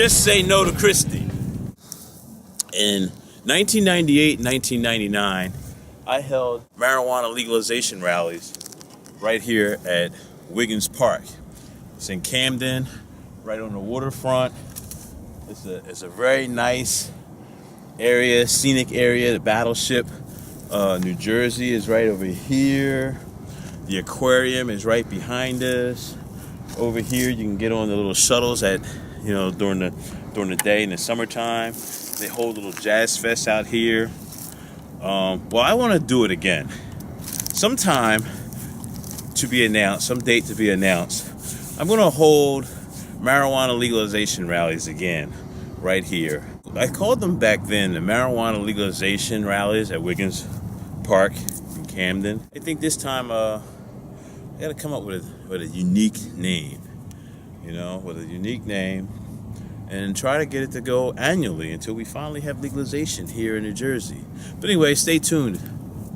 Just say no to Christie. In 1998 and 1999, I held marijuana legalization rallies right here at Wiggins Park. It's in Camden, right on the waterfront. It's a very nice area, scenic area. The Battleship, New Jersey is right over here. The aquarium is right behind us. Over here, you can get on the little shuttles at, during the day in the summertime. They hold little jazz fests out here. Well, I want to do it again. Sometime to be announced, some date to be announced. I'm going to hold marijuana legalization rallies again, right here. I called them back then the marijuana legalization rallies at Wiggins Park in Camden. I think this time I got to come up with a unique name, and try to get it to go annually until we finally have legalization here in New Jersey. But anyway, stay tuned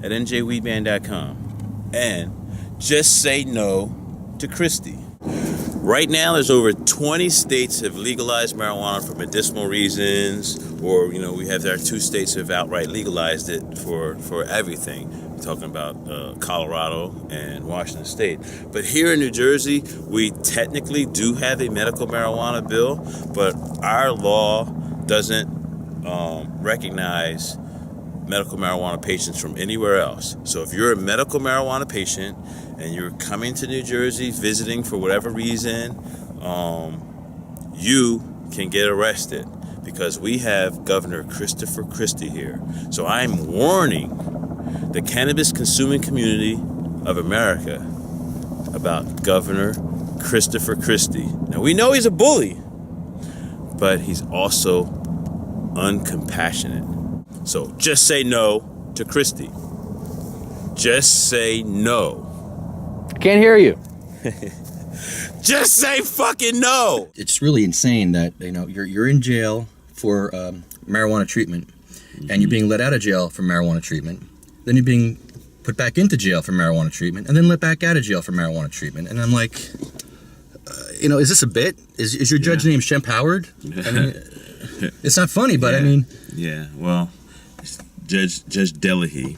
at NJWeedman.com and just say no to Christie. Right now, there's over 20 states have legalized marijuana for medicinal reasons, or, we have our 2 states have outright legalized it for everything. We're talking about Colorado and Washington State. But here in New Jersey, we technically do have a medical marijuana bill, but our law doesn't recognize medical marijuana patients from anywhere else. So if you're a medical marijuana patient and you're coming to New Jersey visiting for whatever reason, you can get arrested because we have Governor Christie here. So I'm warning the cannabis consuming community of America about Governor Christie. Now, we know he's a bully, but he's also uncompassionate. So just say no to Christie. Just say no. Can't hear you. Just say fucking no. It's really insane that you're in jail for marijuana treatment, and you're being let out of jail for marijuana treatment. Then you're being put back into jail for marijuana treatment, and then let back out of jail for marijuana treatment. And I'm like, is this a bit? Is your judge named Shemp Howard? I mean, it's not funny, but yeah. I mean, Well, Judge Delahaye.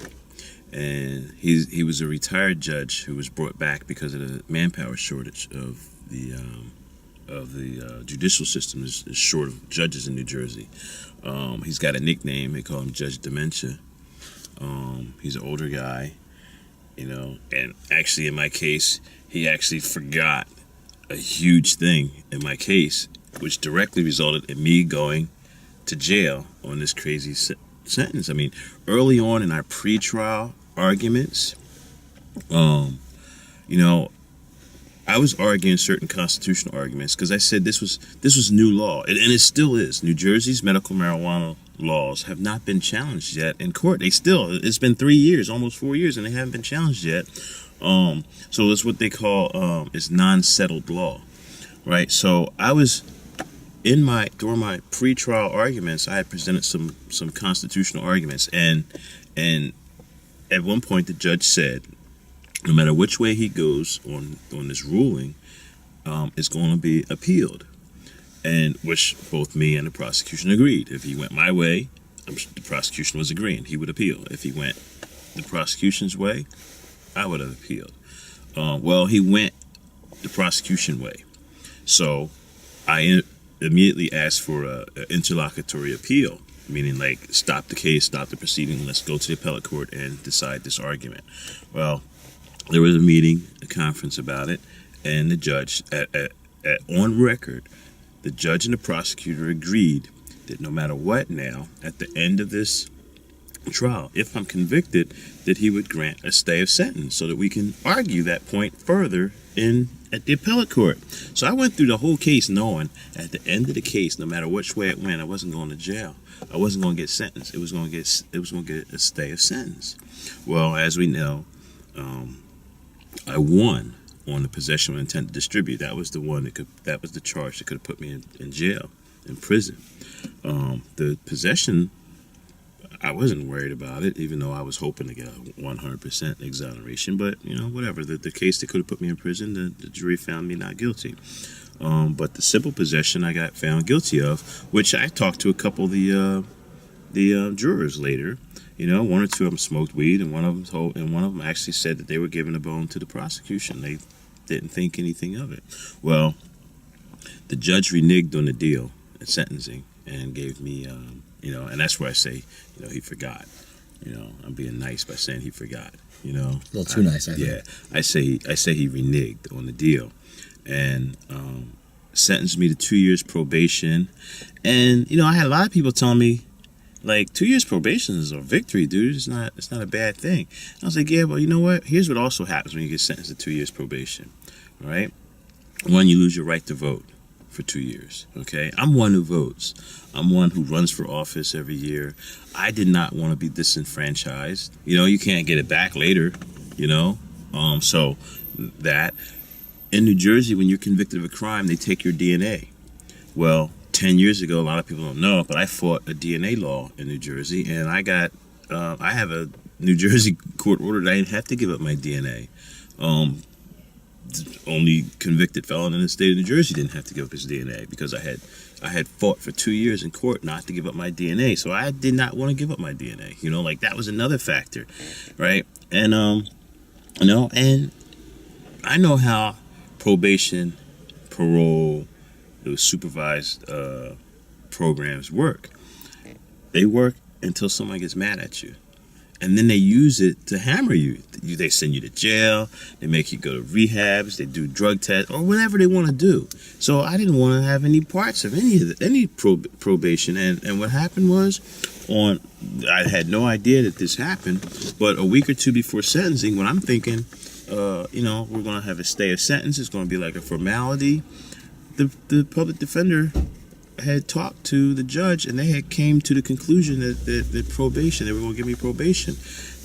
And he was a retired judge who was brought back because of the manpower shortage of the judicial system is short of judges in New Jersey. He's got a nickname. They call him Judge Dementia. He's an older guy, and actually in my case, he actually forgot a huge thing in my case, which directly resulted in me going to jail on this crazy sentence. I mean, early on in our pretrial arguments, I was arguing certain constitutional arguments because I said this was new law, and it still is. New Jersey's medical marijuana laws have not been challenged yet in court. It's been 3 years, almost 4 years, and they haven't been challenged yet. So it's what they call is non-settled law, right? So I was during my pretrial arguments, I had presented some constitutional arguments, and at one point the judge said, no matter which way he goes on this ruling, it's going to be appealed, and which both me and the prosecution agreed. If he went my way, the prosecution was agreeing he would appeal. If he went the prosecution's way, I would have appealed. Well, he went the prosecution way, so I immediately asked for an interlocutory appeal, meaning like stop the case, stop the proceeding, let's go to the appellate court and decide this argument. Well, there was a conference about it, and the judge, on record, the judge and the prosecutor agreed that no matter what now, at the end of this trial, if I'm convicted, that he would grant a stay of sentence so that we can argue that point further at the appellate court. So I went through the whole case knowing at the end of the case, no matter which way it went, I wasn't going to jail. I wasn't going to get sentenced. It was going to get a stay of sentence. Well, as we know, I won on the possession with intent to distribute. That was the charge that could have put me in jail, in prison. The possession, I wasn't worried about it, even though I was hoping to get a 100% exoneration. But, whatever. The case that could have put me in prison, the jury found me not guilty. But the simple possession I got found guilty of, which I talked to a couple of the jurors later. One or two of them smoked weed, and one of them actually said that they were giving a bone to the prosecution. They didn't think anything of it. Well, the judge reneged on the deal at sentencing and gave me, and that's where I say, he forgot. I'm being nice by saying he forgot. A little too nice, I think. Yeah, I say he reneged on the deal, and sentenced me to 2 years probation. And I had a lot of people telling me, like, 2 years probation is a victory, dude. It's not a bad thing. I was like, yeah, well, you know what? Here's what also happens when you get sentenced to 2 years probation. All right? One, you lose your right to vote for 2 years. Okay? I'm one who votes. I'm one who runs for office every year. I did not want to be disenfranchised. You can't get it back later. So that in New Jersey, when you're convicted of a crime, they take your DNA. Well, 10 years ago, a lot of people don't know, but I fought a DNA law in New Jersey, and I have a New Jersey court order that I didn't have to give up my DNA. Only convicted felon in the state of New Jersey didn't have to give up his DNA, because I had fought for 2 years in court not to give up my DNA. So I did not want to give up my DNA. That was another factor, right? And and I know how probation, parole, those supervised programs work. They work until someone gets mad at you, and then they use it to hammer you. They send you to jail. They make you go to rehabs. They do drug tests or whatever they want to do. So I didn't want to have any parts of any probation. And what happened was, I had no idea that this happened, but a week or two before sentencing, when I'm thinking, we're going to have a stay of sentence. It's going to be like a formality. The public defender had talked to the judge, and they had came to the conclusion that probation, they were going to give me probation.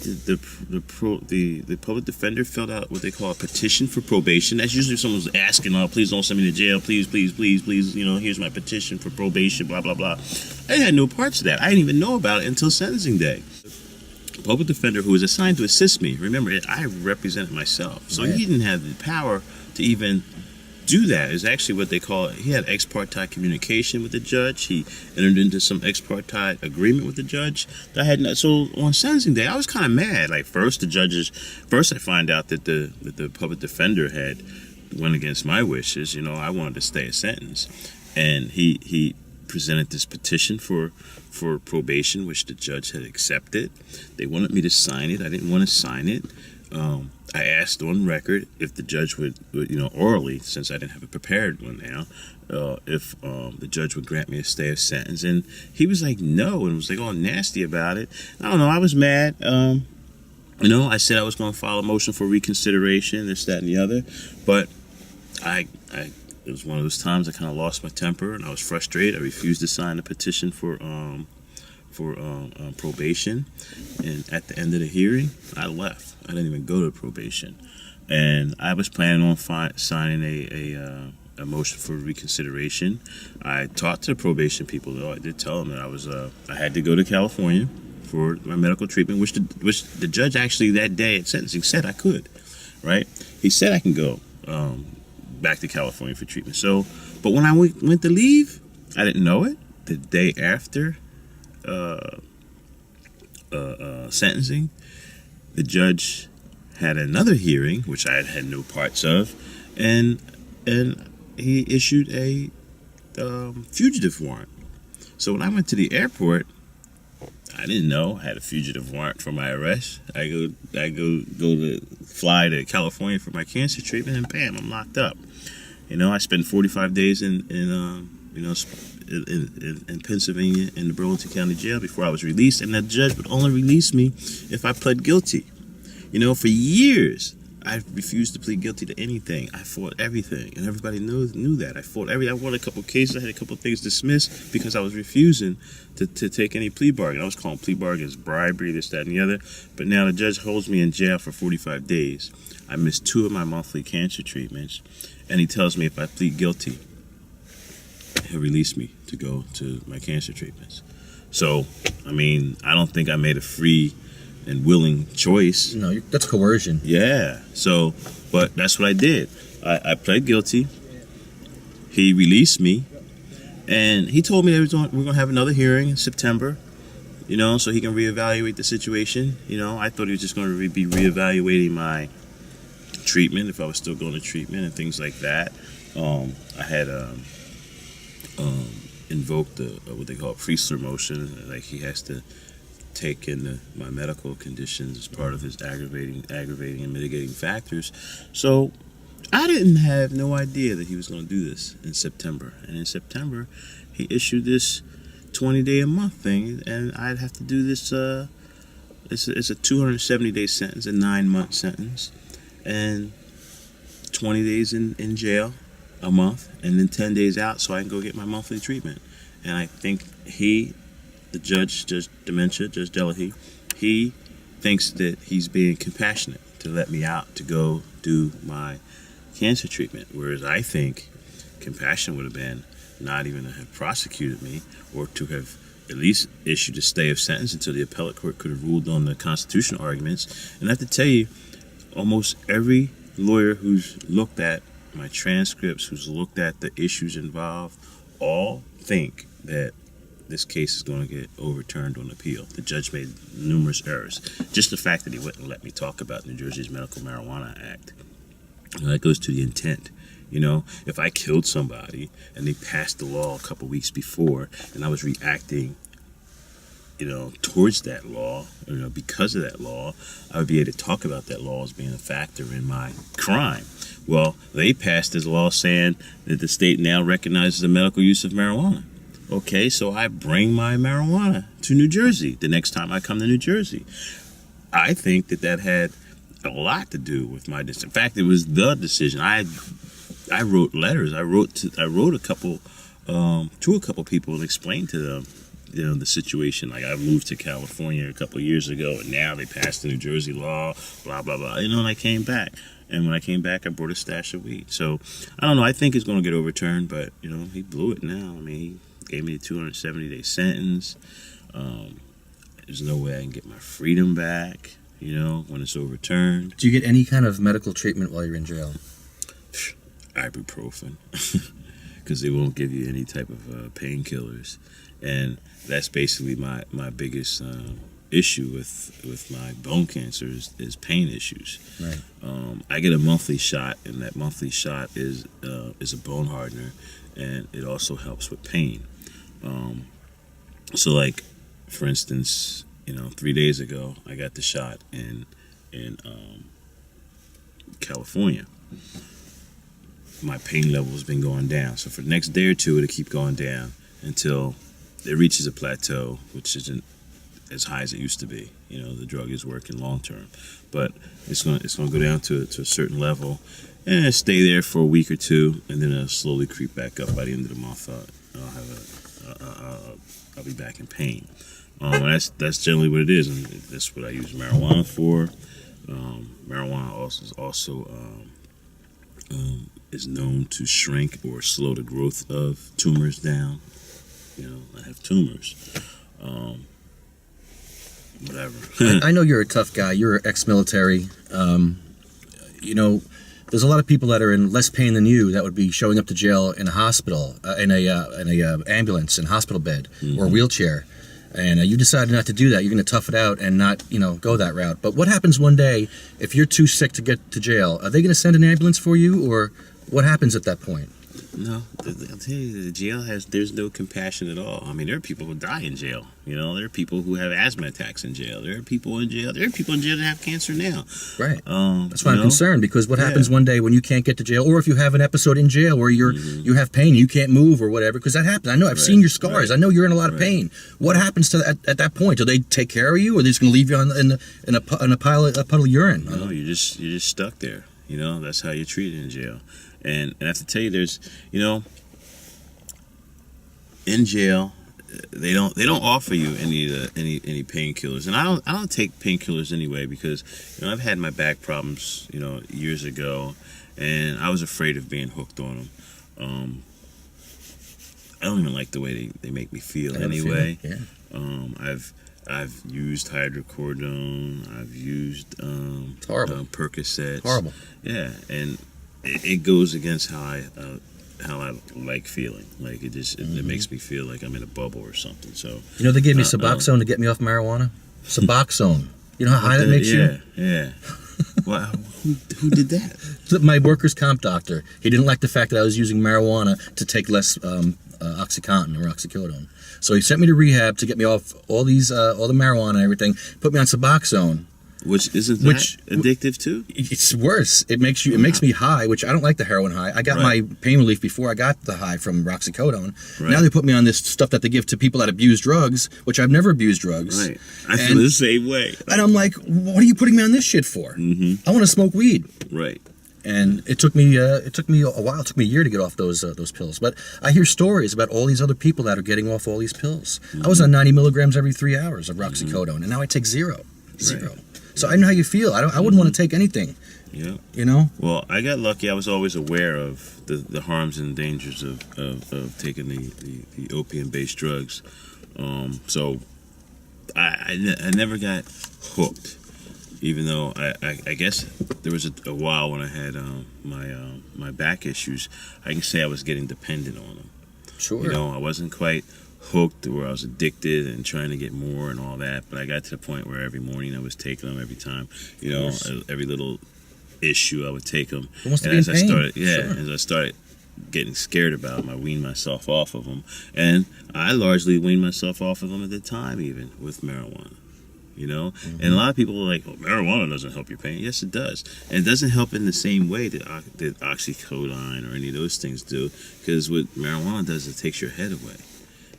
The public defender filled out what they call a petition for probation. That's usually someone's asking, "Oh, please don't send me to jail. Please, please, please, please. Here's my petition for probation." Blah blah blah. I had no parts of that. I didn't even know about it until sentencing day. The public defender who was assigned to assist me. Remember, I represented myself, so he didn't have the power to even do that. Is actually what they call it. He had ex parte communication with the judge. He entered into some ex parte agreement with the judge. That I had not. So on sentencing day, I was kind of mad. Like first I find out that the public defender had went against my wishes. I wanted to stay a sentence, and he presented this petition for probation, which the judge had accepted. They wanted me to sign it. I didn't want to sign it. I asked on record if the judge would orally, since I didn't have a prepared one now, if the judge would grant me a stay of sentence. And he was like, no, and was like all nasty about it. I don't know. I was mad. I said I was going to file a motion for reconsideration, this, that, and the other. But it was one of those times I kind of lost my temper, and I was frustrated. I refused to sign the petition for probation, and at the end of the hearing, I left. I didn't even go to probation, and I was planning on signing a motion for reconsideration. I talked to the probation people, though. I did tell them that I had to go to California for my medical treatment, which the judge actually that day at sentencing said I could. Right? He said I can go back to California for treatment. So, but when I went to leave, I didn't know it. The day after sentencing, the judge had another hearing, which I had no parts of, and he issued a fugitive warrant. So when I went to the airport, I didn't know I had a fugitive warrant for my arrest. I go to fly to California for my cancer treatment, and bam, I'm locked up. I spent 45 days in Pennsylvania in the Burlington County Jail before I was released, and the judge would only release me if I pled guilty. For years I refused to plead guilty to anything. I fought everything, and everybody knew that. I won a couple cases. I had a couple things dismissed because I was refusing to take any plea bargain. I was calling plea bargains bribery, this, that, and the other. But now the judge holds me in jail for 45 days. I missed 2 of my monthly cancer treatments, and he tells me if I plead guilty, he'll release me to go to my cancer treatments. So, I mean, I don't think I made a free and willing choice. No, that's coercion. Yeah. So, but that's what I did. I pled guilty. He released me, and he told me that we're going to have another hearing in September, so he can reevaluate the situation. I thought he was just going to be reevaluating my treatment, if I was still going to treatment and things like that. I had invoked what they call Priestler motion, like he has to take into my medical conditions as part of his aggravating and mitigating factors. So I didn't have no idea that he was going to do this in September. And in September, he issued this 20-day-a-month thing, and I'd have to do this. It's a 270-day sentence, a 9-month sentence, and 20 days in jail, a month, and then 10 days out so I can go get my monthly treatment. And I think the Judge Delahy, he thinks that he's being compassionate to let me out to go do my cancer treatment, whereas I think compassion would have been not even to have prosecuted me, or to have at least issued a stay of sentence until the appellate court could have ruled on the constitutional arguments. And I have to tell you, almost every lawyer who's looked at my transcripts, who's looked at the issues involved, all think that this case is going to get overturned on appeal. The judge made numerous errors. Just the fact that he wouldn't let me talk about New Jersey's Medical Marijuana Act. That goes to the intent. If I killed somebody and they passed the law a couple weeks before, and I was reacting, towards that law, because of that law, I would be able to talk about that law as being a factor in my crime. Well, they passed this law saying that the state now recognizes the medical use of marijuana. Okay, so I bring my marijuana to New Jersey the next time I come to New Jersey. I think that had a lot to do with my decision. In fact, it was the decision. I wrote letters. I wrote a couple to a couple people and explained to them, the situation. Like, I moved to California a couple years ago, and now they passed the New Jersey law, blah blah blah. And I came back, and when I came back, I brought a stash of weed. So I don't know. I think it's going to get overturned, but he blew it now. I mean, he gave me a 270-day sentence. There's no way I can get my freedom back, when it's overturned. Do you get any kind of medical treatment while you're in jail? Ibuprofen, because they won't give you any type of painkillers, and that's basically my biggest issue with my bone cancer is pain issues. Right. I get a monthly shot, and that monthly shot is a bone hardener, and it also helps with pain. So, like, for instance, 3 days ago, I got the shot in California. My pain level has been going down. So for the next day or two, it'll keep going down until it reaches a plateau, which isn't as high as it used to be. The drug is working long term, but it's going to go down to a certain level and stay there for a week or two, and then it'll slowly creep back up. By the end of the month, I'll be back in pain. That's generally what it is, and that's what I use marijuana for. Marijuana also is known to shrink or slow the growth of tumors down. I have tumors. Whatever. I know you're a tough guy. You're ex-military. There's a lot of people that are in less pain than you that would be showing up to jail in a hospital, in a ambulance, in a hospital bed, or a wheelchair. And you decided not to do that. You're going to tough it out and not, go that route. But what happens one day if you're too sick to get to jail? Are they going to send an ambulance for you, or what happens at that point? No, I'll tell you, the jail there's no compassion at all. I mean, there are people who die in jail. There are people who have asthma attacks in jail. There are people in jail. There are people in jail that have cancer now. Right. That's why I'm concerned, because what happens one day when you can't get to jail, or if you have an episode in jail where you have pain, you can't move or whatever, because that happens. I know. I've seen your scars. I know you're in a lot of pain. What happens to at that point? Do they take care of you, or are they just going to leave you in a puddle of urine? No, you're just stuck there. That's how you're treated in jail. And I have to tell you, there's, in jail, they don't offer you any painkillers, and I don't take painkillers anyway, because I've had my back problems years ago, and I was afraid of being hooked on them. don't even like the way they make me feel I have a anyway. feeling, yeah. I've used hydrocodone. I've used It's horrible. Percocets. Horrible. Yeah, and it goes against how I like feeling. Like it makes me feel like I'm in a bubble or something. So You know, they gave me Suboxone to get me off marijuana. Suboxone. You know how high that makes you? Yeah. Well, who did that? My workers' comp doctor. He didn't like the fact that I was using marijuana to take less OxyContin or oxycodone. So he sent me to rehab to get me off all the marijuana and everything. Put me on Suboxone. Which isn't that addictive too? It's worse. It makes me high, which I don't like the heroin high. I got my pain relief before I got the high from oxycodone. Right. Now they put me on this stuff that they give to people that abuse drugs, which I've never abused drugs. Right. I feel the same way. And I'm like, what are you putting me on this shit for? Mm-hmm. I want to smoke weed. Right. And it took me a while. It took me a year to get off those pills. But I hear stories about all these other people that are getting off all these pills. Mm-hmm. I was on 90 milligrams every 3 hours of oxycodone, and now I take zero. Right. So I know how you feel. I wouldn't want to take anything. Yeah. You know? Well, I got lucky. I was always aware of the harms and dangers of taking the opium-based drugs. So I never got hooked, even though I guess there was a while when I had my back issues. I can say I was getting dependent on them. Sure. You know, I wasn't quite hooked where I was addicted and trying to get more and all that, but I got to the point where every morning I was taking them every time. You know, every little issue I would take them. It must And be as in I pain. started, Sure. as I started getting scared about them, I weaned myself off of them, and I largely weaned myself off of them at the time, even with marijuana. You know, Mm-hmm. and a lot of people are like, "Oh, marijuana doesn't help your pain." Yes, it does, and it doesn't help in the same way that oxycodone or any of those things do. Because what marijuana does, it takes your head away.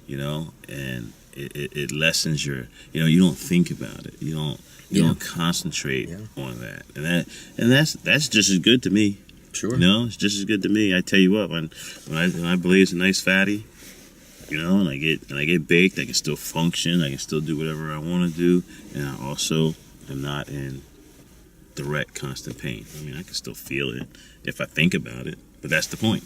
You know, and it lessens your. You know, you don't think about it. You don't concentrate on that, and that's just as good to me. Sure. You know, it's just as good to me. I tell you what, when I blaze a nice fatty, you know, and I get baked, I can still function. I can still do whatever I want to do, and I also am not in direct, constant pain. I mean, I can still feel it if I think about it, but that's the point.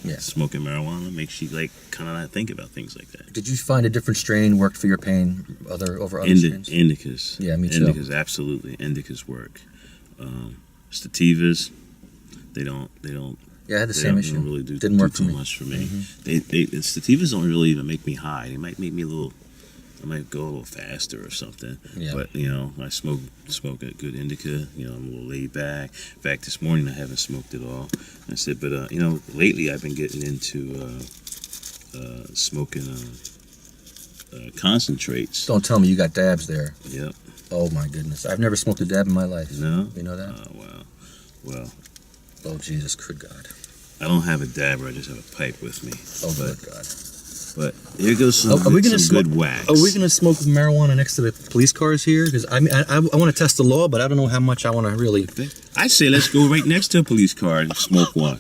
Yeah. Smoking marijuana makes you like kind of not think about things like that. Did you find a different strain worked for your pain over other strains? Indicas. Yeah, me too. Indicas, absolutely. Indicas work. Sativas, they don't. Yeah, I had the They same don't issue. really Didn't work too for me. much for me. Mm-hmm. Sativas don't really even make me high. They might make me a little. I might go a little faster or something. Yeah. But you know, I smoke a good indica. You know, I'm a little laid back. In fact, this morning I haven't smoked at all. I said, but you know, lately I've been getting into smoking concentrates. Don't tell me you got dabs there. Yep. Oh my goodness, I've never smoked a dab in my life. No. You know that? Oh wow. Well, Oh Jesus, good God. I don't have a dabber. I just have a pipe with me. Oh but, good God. But here goes some, Are we gonna some smoke- good wax. Are we gonna smoke marijuana next to the police cars here? Because I mean, I want to test the law, but I don't know how much I want to really. I say let's go right next to a police car and smoke one.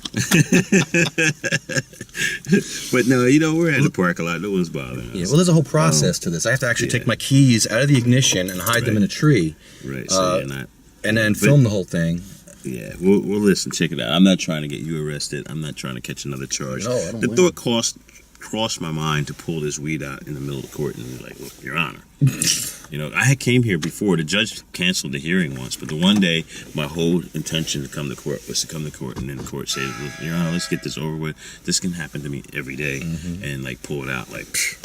But no, you know, we're at the parking lot. No one's bothering us. Yeah, well, there's a whole process to this. I have to actually take my keys out of the ignition and hide them in a tree, Right, so you're not. and then film the whole thing. Yeah, well, listen, check it out. I'm not trying to get you arrested. I'm not trying to catch another charge. No, I don't The blame thought crossed my mind to pull this weed out in the middle of court and be like, look, Your Honor. You know, I had came here before. The judge canceled the hearing once, but the one day my whole intention to come to court was to come to court, and then the court said, look, Your Honor, let's get this over with. This can happen to me every day, and like pull it out like, psh.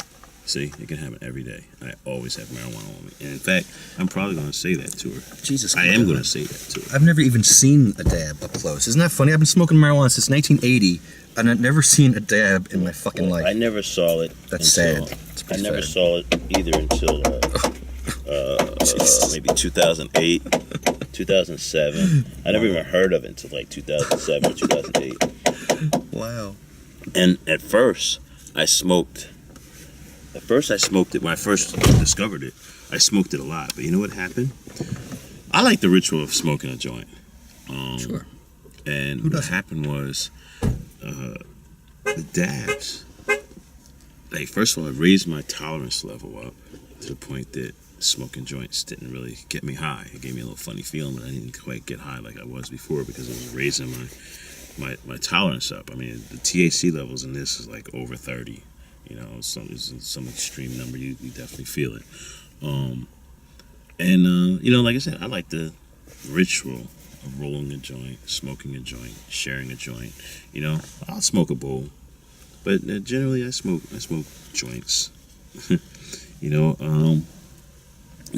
See, it can happen every day. I always have marijuana on me. And in fact, I'm probably going to say that to her. Jesus, I am going to say that to her. I've never even seen a dab up close. Isn't that funny? I've been smoking marijuana since 1980, and I've never seen a dab in my fucking life. I never saw it. That's sad. That's I pretty never sad. saw it either until maybe 2008, 2007. I never even heard of it until like 2007 or 2008. Wow. And at first I smoked it when I first discovered it. I smoked it a lot, but you know what happened? I like the ritual of smoking a joint. Sure. And what happened was the dabs. Like, first of all, it raised my tolerance level up to the point that smoking joints didn't really get me high. It gave me a little funny feeling, but I didn't quite get high like I was before because it was raising my tolerance up. I mean, the THC levels in this is like over 30. You know, some extreme number, you definitely feel it. And you know, like I said, I like the ritual of rolling a joint, smoking a joint, sharing a joint. You know, I'll smoke a bowl, but generally I smoke joints. You know,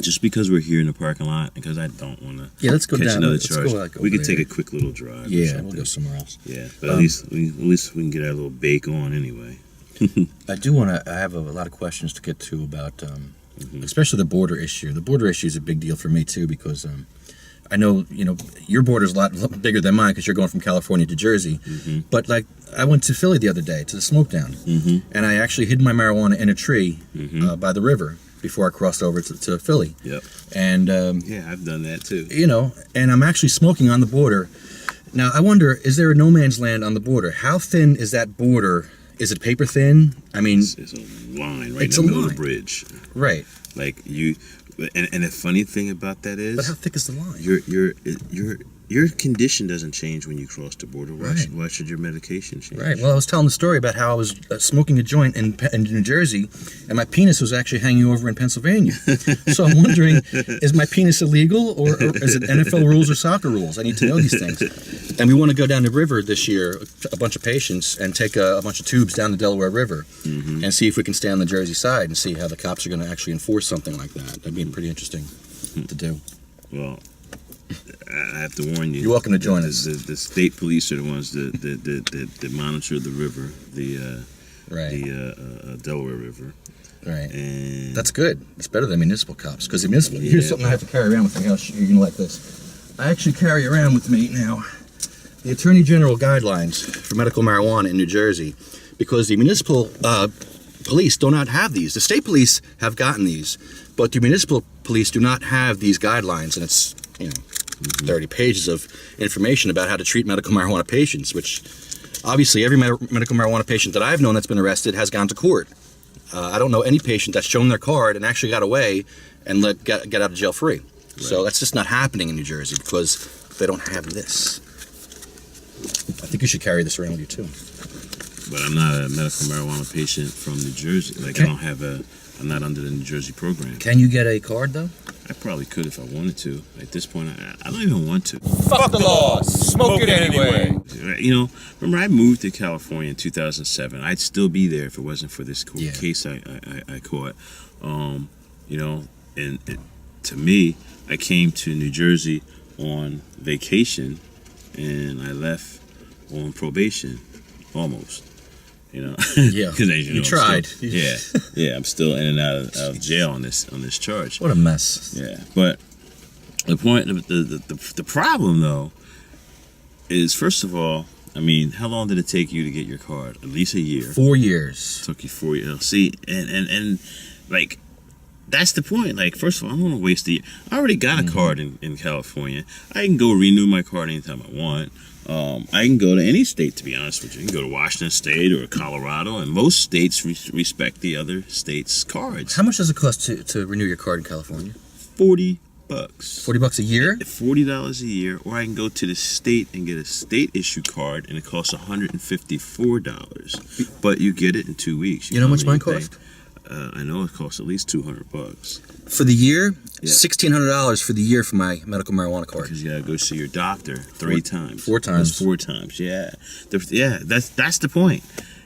just because we're here in the parking lot, because I don't want to let's go catch down. another Let's charge. go, like, we could over take there. a quick little drive. or Yeah, something. we'll go somewhere else. Yeah, but at least we can get our little bake on anyway. I do want to. I have a lot of questions to get to about, especially the border issue. The border issue is a big deal for me too, because I know your border's a lot bigger than mine because you're going from California to Jersey. But like, I went to Philly the other day to the smoke down, and I actually hid my marijuana in a tree by the river before I crossed over to Philly. Yep. And Yeah, I've done that too. and I'm actually smoking on the border. Now I wonder, is there a no man's land on the border? How thin is that border? Is it paper thin? I mean, It's a line right in It's the a middle of line. the bridge. right. Like and the funny thing about that is, But how thick is the line? your condition doesn't change when you cross the border. Right. Why should your medication change? Right. Well, I was telling the story about how I was smoking a joint in New Jersey, and my penis was actually hanging over in Pennsylvania. So I'm wondering, is my penis illegal, or is it NFL rules or soccer rules? I need to know these things. And we want to go down the river this year, a bunch of patients, and take a bunch of tubes down the Delaware River, and see if we can stay on the Jersey side and see how the cops are going to actually enforce something like that. That'd be pretty interesting to do. Well, I have to warn you. You're welcome to join us. The state police are the ones that monitor the river, the Delaware River. Right. And That's good. It's better than municipal cops, because the municipal. Here's something I have to carry around with me. You're gonna like this. I actually carry around with me now the Attorney General guidelines for medical marijuana in New Jersey, because the municipal police do not have these. The state police have gotten these, but the municipal police do not have these guidelines, and it's 30 pages of information about how to treat medical marijuana patients, which obviously every medical marijuana patient that I've known that's been arrested has gone to court. I don't know any patient that's shown their card and actually got away and get out of jail free. Right. So that's just not happening in New Jersey because they don't have this. I think you should carry this around with you too. But I'm not a medical marijuana patient from New Jersey. Like, I'm not under the New Jersey program. Can you get a card though? I probably could if I wanted to. At this point, I don't even want to. Fuck the laws. Smoke it anyway. Remember I moved to California in 2007. I'd still be there if it wasn't for this case I caught. And to me, I came to New Jersey on vacation, and I left on probation, almost. Yeah, because as you tried. I'm still in and out of jail on this charge. What a mess. Yeah, but the point, the problem though, is first of all, I mean, how long did it take you to get your card? At least a year. 4 years. It took you 4 years. See, and like, that's the point. Like, first of all, I don't want to waste the year. I already got a card in California. I can go renew my card anytime I want. I can go to any state, to be honest with you. You can go to Washington State or Colorado, and most states respect the other states' cards. How much does it cost to renew your card in California? $40. $40 a year? $40 a year, or I can go to the state and get a state issue card, and it costs $154. But you get it in 2 weeks. You know how much mine cost? I know it costs at least $200. For the year, Yeah. $1,600 for the year for my medical marijuana card. Because you gotta go see your doctor 3 times. 4 times. That's 4 times. Yeah, that's the point.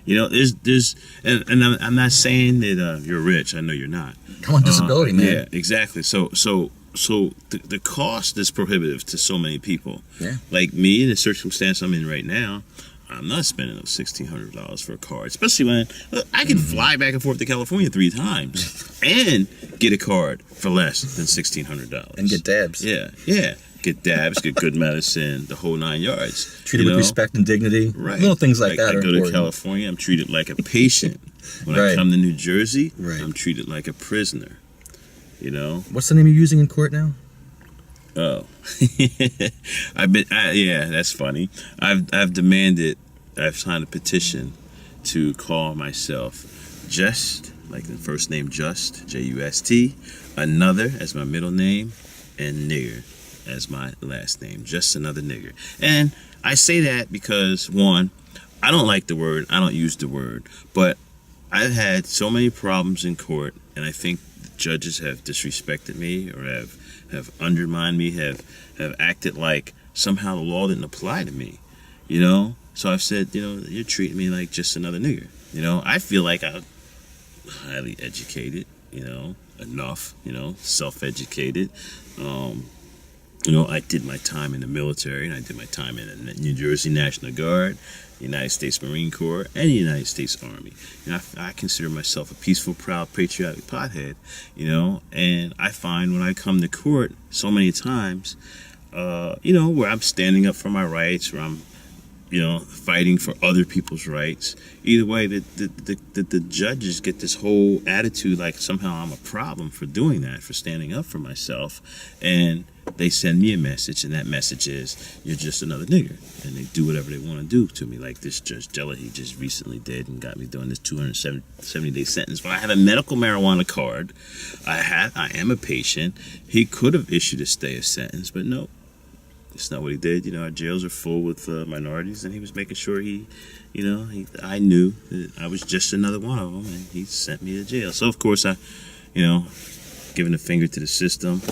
There's and I'm not saying that you're rich. I know you're not. I'm on disability, man. Yeah, exactly. So the cost is prohibitive to so many people. Yeah. Like me, in the circumstance I'm in right now, I'm not spending those $1,600 for a card, especially when I can fly back and forth to California 3 times and get a card for less than $1,600 And get dabs. Yeah, get dabs, get good medicine, the whole 9 yards. Treated with respect and dignity. Right. Little things like that I are go important. to California, I'm treated like a patient. When I Right. come to New Jersey, Right. I'm treated like a prisoner. What's the name you're using in court now? Oh, that's funny. I've signed a petition to call myself Just, like the first name Just, Just, another as my middle name, and Nigger as my last name. Just another nigger. And I say that because, one, I don't like the word. I don't use the word. But I've had so many problems in court, and I think the judges have disrespected me or have undermined me, have acted like somehow the law didn't apply to me, you know? So I've said, you're treating me like just another nigger. I feel like I'm highly educated, enough, self-educated. I did my time in the military, and I did my time in the New Jersey National Guard, the United States Marine Corps, and the United States Army. I consider myself a peaceful, proud, patriotic pothead, and I find when I come to court so many times, where I'm standing up for my rights, where I'm, fighting for other people's rights. Either way, the judges get this whole attitude like somehow I'm a problem for doing that, for standing up for myself, and they send me a message, and that message is, you're just another nigger, and they do whatever they want to do to me, like this Judge Jella, he just recently did and got me doing this 270-day sentence. But I have a medical marijuana card. I am a patient. He could have issued a stay of sentence, but no. It's not what he did. Our jails are full with minorities, and he was making sure I knew that I was just another one of them, and he sent me to jail. So, of course, I, giving a finger to the system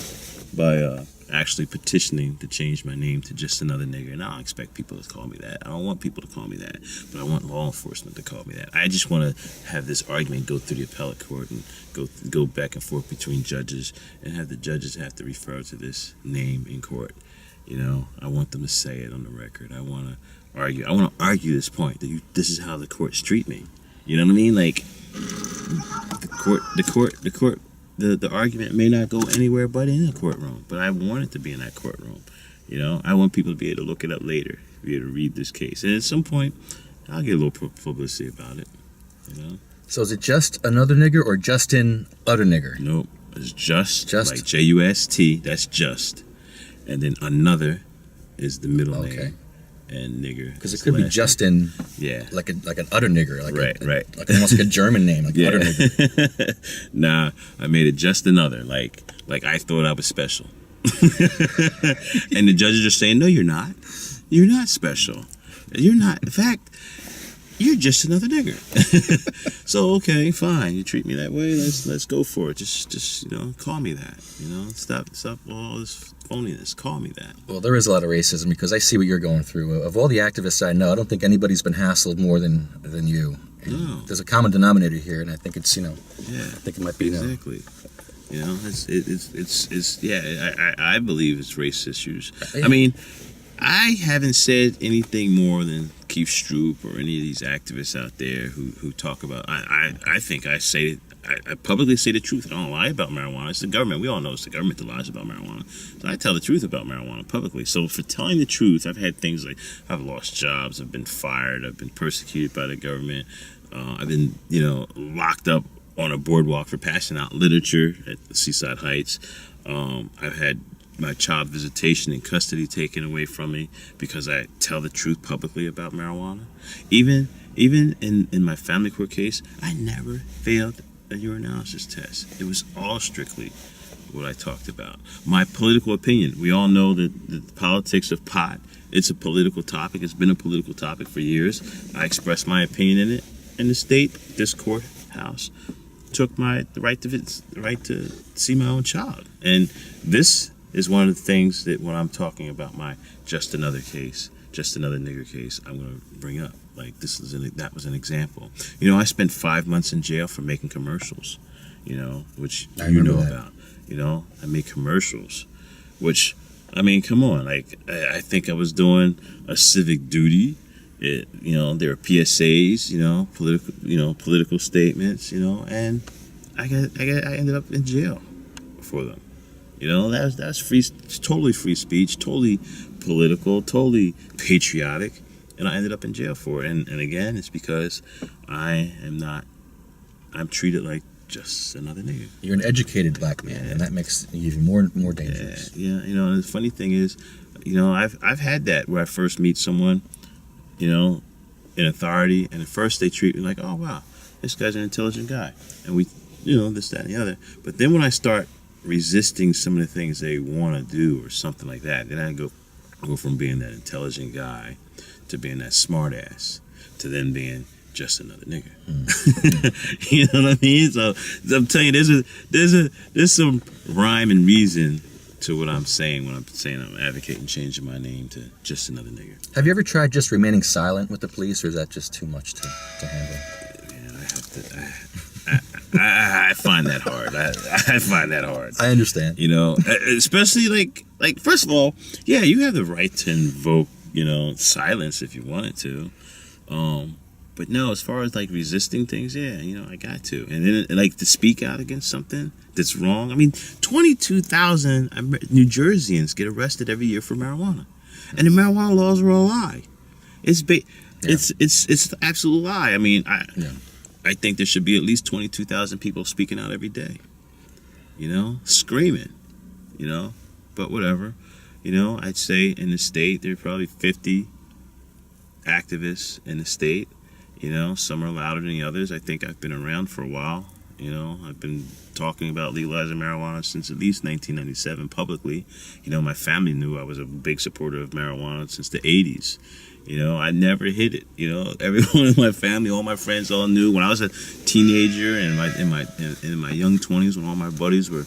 by actually petitioning to change my name to just another nigger. And I don't expect people to call me that. I don't want people to call me that, but I want law enforcement to call me that. I just want to have this argument go through the appellate court and go back and forth between judges, and have the judges have to refer to this name in court. I want them to say it on the record. I want to argue. I want to argue this point that this is how the courts treat me. You know what I mean? Like the argument may not go anywhere but in a courtroom, but I want it to be in that courtroom. I want people to be able to look it up later, be able to read this case, and at some point, I'll get a little publicity about it. So is it just another nigger or Justin Uddernigger? Nope, it's just like Just. That's just. And then another is the middle name, and nigger. Because it could be Justin, like an utter nigger, like almost like a German name, like utter nigger. Nah, I made it just another, like I thought I was special. And the judges are saying, no, you're not. You're not special. You're not. In fact, you're just another nigger. So okay, fine. You treat me that way. Let's go for it. Just call me that. Stop all this phoniness. Call me that. Well, there is a lot of racism because I see what you're going through. Of all the activists I know, I don't think anybody's been hassled more than you. No. There's a common denominator here, and I think it's I think it might be exactly. I believe it's race issues. I mean, I haven't said anything more than Keith Stroop or any of these activists out there who talk about. I think I publicly say the truth. I don't lie about marijuana. It's the government. We all know it's the government that lies about marijuana. So I tell the truth about marijuana publicly. So for telling the truth, I've had things like I've lost jobs, I've been fired, I've been persecuted by the government, I've been locked up on a boardwalk for passing out literature at Seaside Heights. I've had my child visitation and custody taken away from me because I tell the truth publicly about marijuana. Even in my family court case, I never failed a urinalysis test. It was all strictly what I talked about. My political opinion. We all know that the politics of pot, it's a political topic. It's been a political topic for years. I expressed my opinion in it. In the state, this courthouse took the right to see my own child. And this is one of the things that when I'm talking about my just another nigger case, I'm going to bring up. Like that was an example. I spent 5 months in jail for making commercials, which you know about. I made commercials, which, I mean, come on. Like, I think I was doing a civic duty. There were PSAs, political statements, and I ended up in jail for them. That was free, totally free speech, totally political, totally patriotic, and I ended up in jail for it. And again, it's because I'm treated like just another nigga. You're an educated black man, and that makes you even more dangerous. Yeah. And the funny thing is, I've had that where I first meet someone, in authority, and at first they treat me like, oh wow, this guy's an intelligent guy, and we, this, that, and the other. But then when I start resisting some of the things they want to do or something like that, then I go from being that intelligent guy to being that smart ass to then being just another nigger. You know what I mean? So I'm telling you, there's some rhyme and reason to what I'm saying when I'm saying I'm advocating changing my name to just another nigger. Have you ever tried just remaining silent with the police, or is that just too much to handle? Man, I have to. I find that hard. I find that hard. I understand. You know, especially like first of all, yeah, you have the right to invoke, you know, silence if you wanted to. But no, as far as like resisting things, yeah, you know, I got to. And then like to speak out against something that's wrong. I mean, 22,000 New Jerseyans get arrested every year for marijuana. And the marijuana laws are a lie. It's it's an absolute lie. I mean, I think there should be at least 22,000 people speaking out every day. You know, screaming, you know, but whatever. You know, I'd say in the state there are probably 50 activists in the state. You know, some are louder than the others. I think I've been around for a while. You know, I've been talking about legalizing marijuana since at least 1997 publicly. You know, my family knew I was a big supporter of marijuana since the 80s. You know, I never hid it. You know, everyone in my family, all my friends all knew. When I was a teenager and in my young 20s, when all my buddies were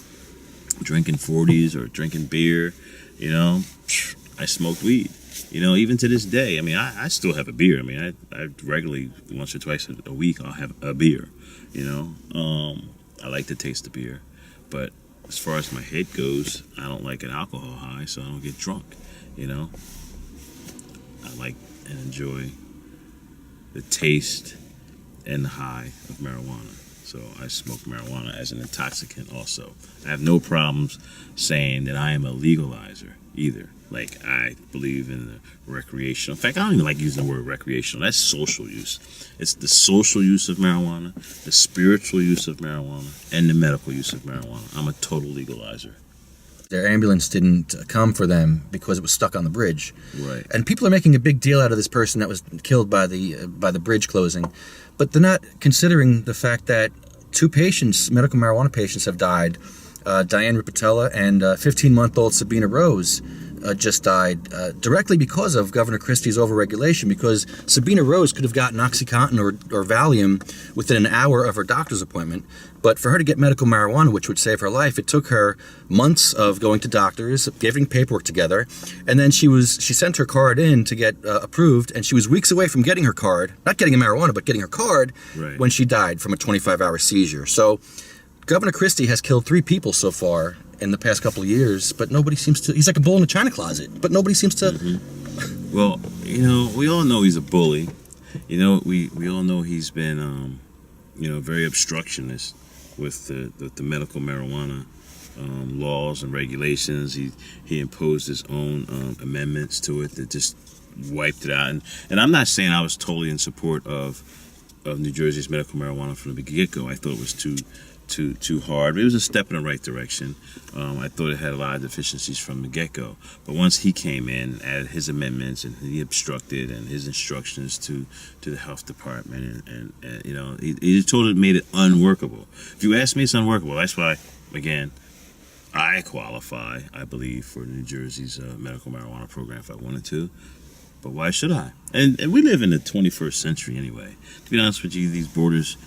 drinking 40s or drinking beer, you know, I smoked weed. You know, even to this day, I mean, I still have a beer. I mean, I regularly, once or twice a week, I'll have a beer, you know. I like to taste the beer. But as far as my head goes, I don't like an alcohol high, so I don't get drunk, you know. I like and enjoy the taste and the high of marijuana. So I smoke marijuana as an intoxicant also. I have no problems saying that I am a legalizer either. Like, I believe in the recreational. In fact, I don't even like using the word recreational. That's social use. It's the social use of marijuana, the spiritual use of marijuana, and the medical use of marijuana. I'm a total legalizer. Their ambulance didn't come for them because it was stuck on the bridge. Right. And people are making a big deal out of this person that was killed by the bridge closing. But they're not considering the fact that 2 patients, medical marijuana patients, have died. Diane Ripatella and 15-month-old Sabina Rose just died directly because of Governor Christie's overregulation, because Sabina Rose could have gotten OxyContin or Valium within an hour of her doctor's appointment. But for her to get medical marijuana, which would save her life, it took her months of going to doctors, getting paperwork together, and then she sent her card in to get approved, and she was weeks away from getting her card, not getting a marijuana, but getting her card, right, when she died from a 25-hour seizure. So Governor Christie has killed 3 people so far in the past couple of years, but nobody seems to. He's like a bull in a china closet, but nobody seems to. Mm-hmm. Well, you know, we all know he's a bully. You know, we all know he's been, you know, very obstructionist with the medical marijuana laws and regulations. He imposed his own amendments to it that just wiped it out. And I'm not saying I was totally in support of New Jersey's medical marijuana from the get-go. I thought it was too hard. It was a step in the right direction. I thought it had a lot of deficiencies from the get-go. But once he came in, added his amendments, and he obstructed and his instructions to the health department, and you know, he totally made it unworkable. If you ask me, it's unworkable. That's why, again, I qualify, I believe, for New Jersey's medical marijuana program if I wanted to. But why should I? And we live in the 21st century anyway. To be honest with you, these borders,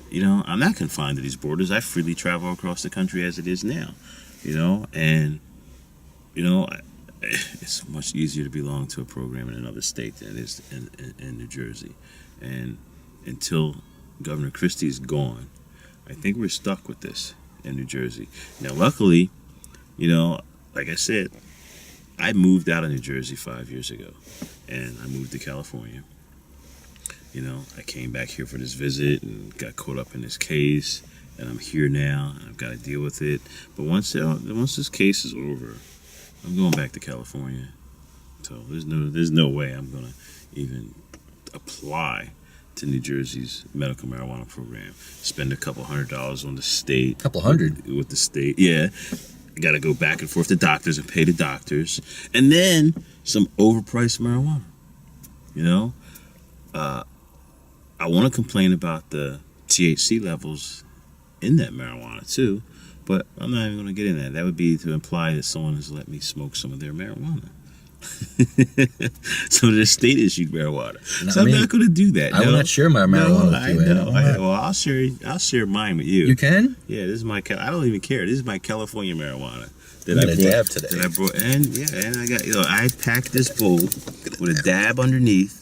you know, I'm not confined to these borders. I freely travel across the country as it is now, you know, and, you know, it's much easier to belong to a program in another state than it is in New Jersey. And until Governor Christie is gone, I think we're stuck with this in New Jersey. Now, luckily, you know, like I said, I moved out of New Jersey 5 years ago, and I moved to California. You know, I came back here for this visit and got caught up in this case, and I'm here now, and I've got to deal with it. But once this case is over, I'm going back to California. So there's no way I'm going to even apply to New Jersey's medical marijuana program. Spend a couple $100 on the state. Couple hundred? With the state, yeah. I got to go back and forth to doctors and pay the doctors. And then some overpriced marijuana, you know? I want to complain about the THC levels in that marijuana too, but I'm not even going to get in that. That would be to imply that someone has let me smoke some of their marijuana. So the state issued marijuana. Not So I'm me. not going to do that. I will not share my marijuana with I you, Ed. know. I will not. Well, I'll share mine with you. You can? Yeah, this is my. I don't even care. This is my California marijuana I'm gonna dab today. That I brought, and I got. I packed this bowl with a dab underneath,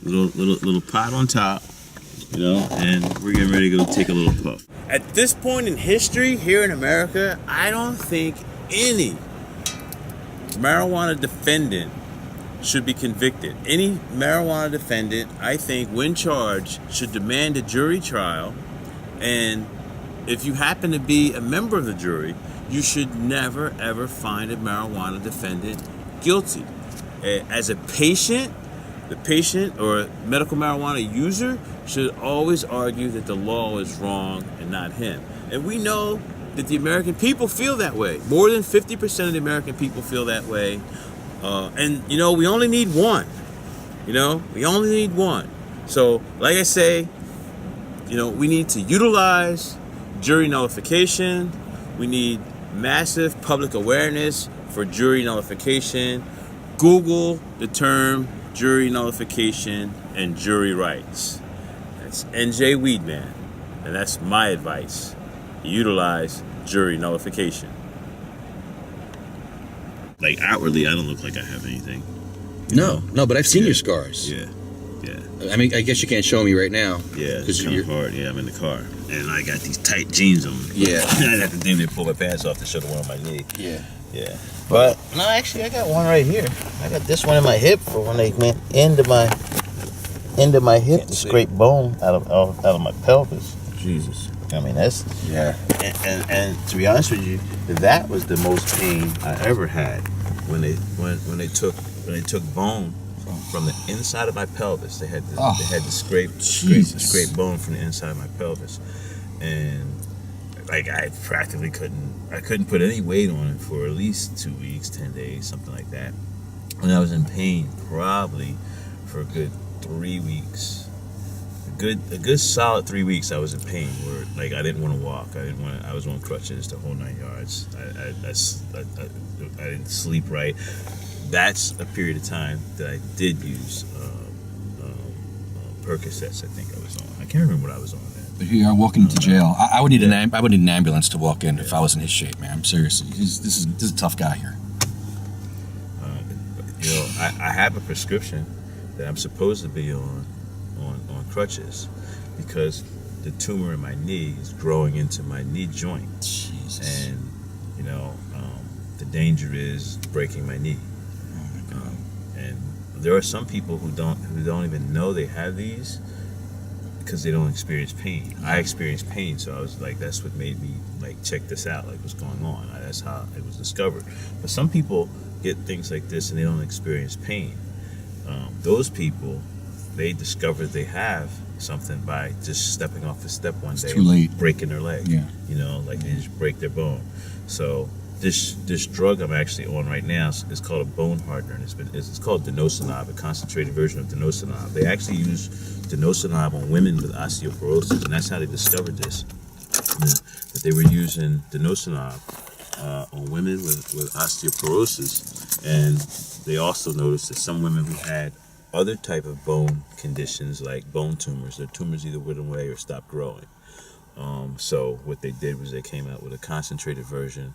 little pot on top, and we're getting ready to go take a little puff. At this point in history here in America, I don't think any marijuana defendant should be convicted. Any marijuana defendant, I think, when charged, should demand a jury trial. And if you happen to be a member of the jury, you should never, ever find a marijuana defendant guilty. As a patient, the patient or medical marijuana user should always argue that the law is wrong and not him. And we know that the American people feel that way. More than 50% of the American people feel that way. And we only need one. We only need one. So, like I say, we need to utilize jury nullification. We need massive public awareness for jury nullification. Google the term jury nullification and jury rights. That's NJWeedman, and that's my advice. Utilize jury nullification. Like outwardly, I don't look like I have anything. No, but I've seen your scars. Yeah. I mean, I guess you can't show me right now. Yeah, it's kind of hard. Yeah, I'm in the car, and I got these tight jeans on. Yeah. I have to damn near pull my pants off to show the one on my knee. Yeah. But no, actually, I got one right here. I got this one in my hip for when they went into my hip to scrape bone out of my pelvis. Jesus. I mean, that's Yeah. and to be honest with you, that was the most pain I ever had when they took bone from the inside of my pelvis. They had to scrape bone from the inside of my pelvis, and like I practically couldn't put any weight on it for at least 2 weeks, 10 days, something like that. And I was in pain probably for a good 3 weeks. A good solid 3 weeks I was in pain where like I didn't want to walk. I was on crutches the whole 9 yards. I didn't sleep right. That's a period of time that I did use Percocets. I think I was on. I can't remember what I was on then. But here you are walking into jail. I would need I would need an ambulance to walk in if I was in his shape, man. I'm seriously. This is a tough guy here. I have a prescription that I'm supposed to be on crutches because the tumor in my knee is growing into my knee joint. Jesus. And the danger is breaking my knee. Oh my God. And there are some people who don't even know they have these because they don't experience pain. I experienced pain, so I was like, that's what made me like check this out, like what's going on. That's how it was discovered. But some people get things like this and they don't experience pain. Those people, they discover they have something by just stepping off a step one day, too late, breaking their leg. Yeah. Like they just break their bone. So this drug I'm actually on right now is called a bone hardener, and it's called denosumab, a concentrated version of denosumab. They actually use denosumab on women with osteoporosis, and that's how they discovered this. That they were using denosumab on women with osteoporosis, and they also noticed that some women who had other type of bone conditions like bone tumors, their tumors either went away or stopped growing. So what they did was they came out with a concentrated version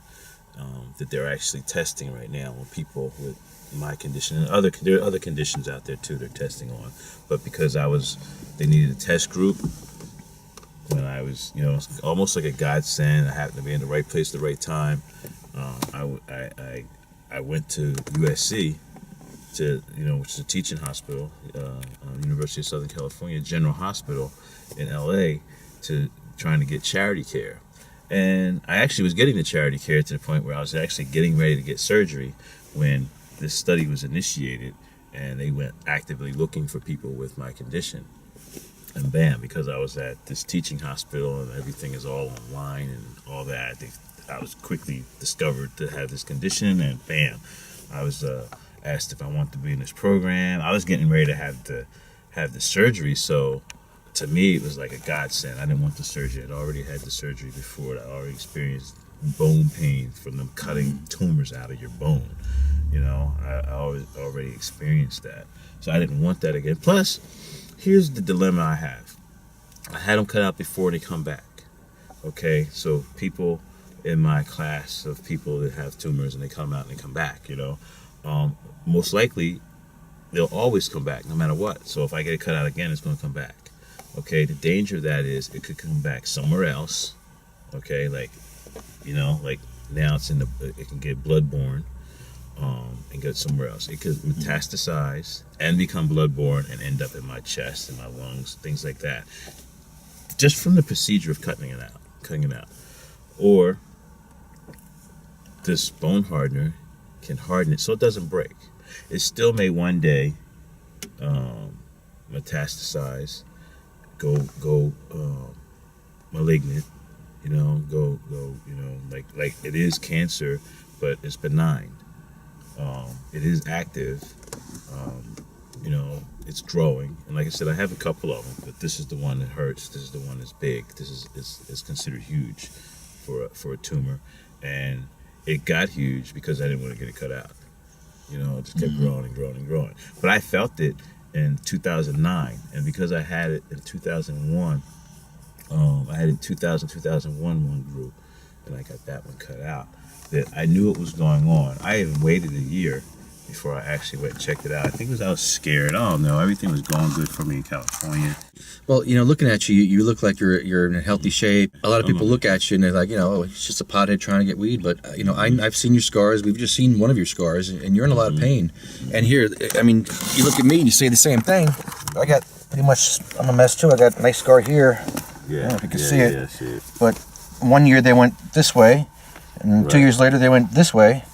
that they're actually testing right now on people with my condition, and there are other conditions out there too they're testing on. But because they needed a test group when I was, it's almost like a godsend. I happened to be in the right place at the right time. I went to USC, which is a teaching hospital, University of Southern California General Hospital in LA, trying to get charity care. And I actually was getting the charity care to the point where I was actually getting ready to get surgery when this study was initiated, and they went actively looking for people with my condition. And bam, because I was at this teaching hospital and everything is all online and all that, I was quickly discovered to have this condition, and bam, I was asked if I wanted to be in this program. I was getting ready to have the surgery, so to me, it was like a godsend. I didn't want the surgery. I'd already had the surgery before. I already experienced bone pain from them cutting tumors out of your bone. You know, I already experienced that. So I didn't want that again. Plus, here's the dilemma I have. I had them cut out before they come back. Okay, so people in my class of people that have tumors and they come out and they come back, you know, most likely they'll always come back no matter what. So if I get it cut out again, it's going to come back. Okay, the danger of that is it could come back somewhere else. Okay, like, you know, like now it's it can get bloodborne and get somewhere else. It could metastasize and become bloodborne and end up in my chest and my lungs, things like that. Just from the procedure of cutting it out. Or this bone hardener can harden it so it doesn't break. It still may one day metastasize, go malignant, you know, you know, like it is cancer, but it's benign. It is active. You know, it's growing, and like I said, I have a couple of them, but this is the one that hurts. This is the one that's big. This is considered huge for a tumor, and it got huge because I didn't want to get it cut out. You know, it just kept growing and growing and growing. But I felt it in 2009, and because I had it in 2001, I had it in 2001 one group, and I got that one cut out. That I knew it was going on. I even waited a year before I actually went and checked it out. I think I was scared. I don't know. Everything was going good for me in California. Well, you know, looking at you, you look like you're in a healthy shape. A lot of people look at you and they're like, you know, oh, he's just a pothead trying to get weed. But, you know, I've seen your scars. We've just seen one of your scars, and you're in a lot of pain. And here, I mean, you look at me and you say the same thing. I got pretty much, I'm a mess too. I got a nice scar here. Yeah. I don't know if you can see it. Yeah, see it. But 1 year they went this way, and 2 years later they went this way.